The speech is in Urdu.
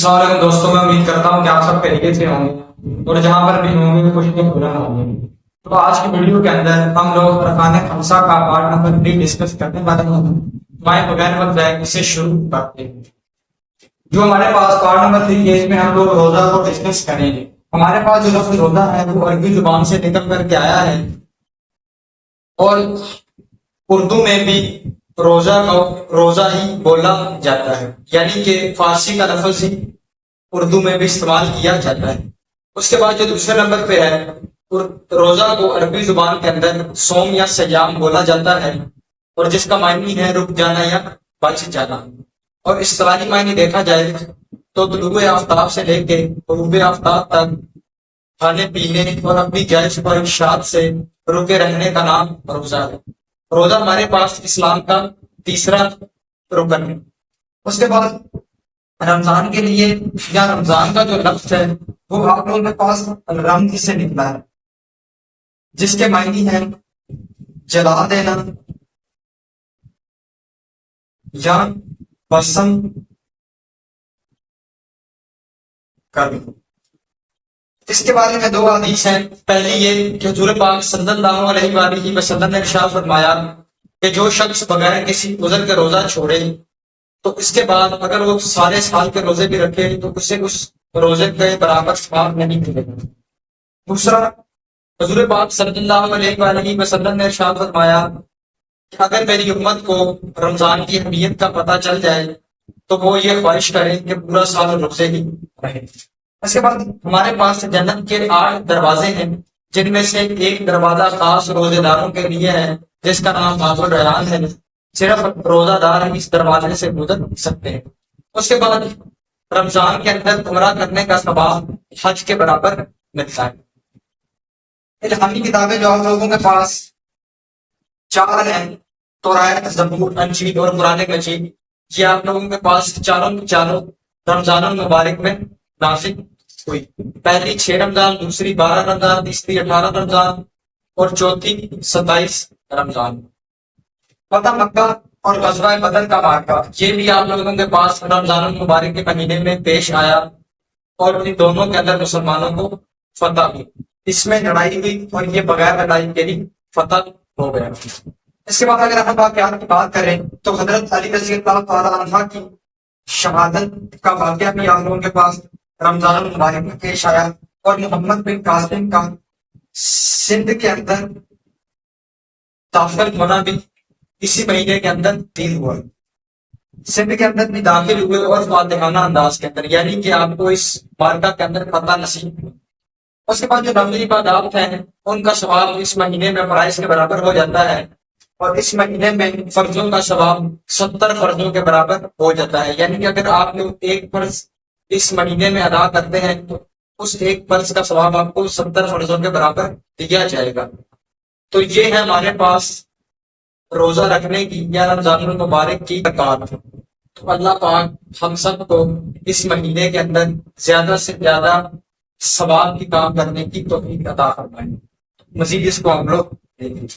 السلام علیکم دوستوں، میں امید کرتا ہوں کہ آپ سب خیریت سے ہوں گے اور جہاں پر بھی ہوں گے کچھ نہیں بھولا ہوں گے۔ تو آج کی ویڈیو کے اندر ہم لوگ ارکان خمسہ کا پارٹ نمبر 3 ڈسکس کرنے والے ہیں۔ مائیں بغیر وقت ضائع اسے شروع کرتے ہیں۔ جو ہمارے پاس پارٹ نمبر 3 ہے، اس میں ہم لوگ روزہ کو ڈسکس کریں گے۔ ہمارے پاس جو لفظ روزہ ہے وہ عربی زبان سے نکل کر کے آیا ہے اور اردو میں بھی روزہ کو روزہ ہی بولا جاتا ہے، یعنی کہ فارسی کا لفظ ہی اردو میں بھی استعمال کیا جاتا ہے۔ اس کے بعد جو دوسرے نمبر پہ ہے، روزہ کو عربی زبان کے اندر صوم یا صیام بولا جاتا ہے اور جس کا معنی ہے رک جانا یا بچ جانا، اور اصطلاحی معنی دیکھا جائے تو طلوع آفتاب سے لے کے غروب آفتاب تک کھانے پینے اور اپنی جائز خواہشات سے رکے رہنے کا نام روزہ ہے۔ روزہ ہمارے پاس اسلام کا تیسرا رکن ہے۔ اس کے بعد رمضان کے لیے یا رمضان کا جو لفظ ہے وہ آپ لوگوں کے پاس رمز سے نکلا ہے، جس کے معنی ہے جلا دینا یا پسند کرنا۔ اس کے بارے میں دو حدیث ہیں۔ پہلی یہ کہ حضور پاک صلی اللہ علیہ وآلہ وسلم نے ارشاد فرمایا کہ جو شخص بغیر کسی عذر کے روزہ چھوڑے تو اس کے بعد اگر وہ سارے سال کے روزے بھی رکھے تو اسے اس روزے کے برابر ثواب نہیں ملے گا۔ دوسرا، حضور پاک صلی اللہ علیہ وآلہ وسلم نے ارشاد فرمایا کہ اگر میری امت کو رمضان کی اہمیت کا پتہ چل جائے تو وہ یہ خواہش کرے کہ پورا سال روزے ہی رہے۔ اس کے بعد ہمارے پاس جنت کے 8 دروازے ہیں، جن میں سے ایک دروازہ خاص روزے داروں کے لیے ہے جس کا نام باب الریان ہے۔ صرف روزہ دار اس دروازے سے گزر سکتے ہیں۔ اس کے بعد رمضان کے اندر عمرہ کرنے کا ثواب حج کے برابر ملتا ہے۔ الہامی کتابیں جو آپ لوگوں کے پاس 4 ہیں، توراۃ، زبور، انجیل اور قرآن مجید، یہ آپ لوگوں کے پاس چاروں رمضان المبارک میں نازل ہوئی۔ پہلی 6 رمضان، دوسری 12 رمضان، تیسری 18 رمضان اور چوتھی 27 رمضان۔ فتح مکہ اور غزوہ بدر کا واقعہ یہ بھی آپ لوگوں کے پاس رمضان المبارک کے مہینے میں پیش آیا اور ان دونوں کے اندر مسلمانوں کو فتح ہوئی۔ اس میں لڑائی ہوئی اور یہ بغیر لڑائی کے ہی فتح ہو گیا۔ اس کے بعد اگر ہم واقعات کی بات کریں تو حضرت علی رضی اللہ تعالیٰ عنہ کی شہادت کا واقعہ بھی آپ لوگوں کے پاس رمضان المبارک میں پیش آیا اور محمد بن قاسم کا سندھ کے اندر داخل ہونا بھی اسی مہینے کے اندر دن ہوا۔ سندھ کے اندر بھی داخل ہوئے اور فاتحانہ انداز کے اندر، یعنی کہ آپ کو اس مارکہ کے اندر فتح نصیب ہوا۔ اس کے بعد جو نفلی عبادات ہیں ان کا ثواب اس مہینے میں فرائض کے برابر ہو جاتا ہے، اور اس مہینے میں فرضوں کا ثواب 70 فرضوں کے برابر ہو جاتا ہے، یعنی کہ اگر آپ لوگ ایک فرض اس مہینے میں ادا کرتے ہیں تو اس ایک فرض کا ثواب آپ کو 70 فرضوں کے برابر دیا جائے گا۔ تو یہ ہے ہمارے پاس روزہ رکھنے کی یا رمضان المبارک کی برکات۔ تو اللہ پاک ہم سب کو اس مہینے کے اندر زیادہ سے زیادہ ثواب کی کام کرنے کی توفیق عطا فرمائے۔ مزید اس کو ہم لوگ دیکھیں۔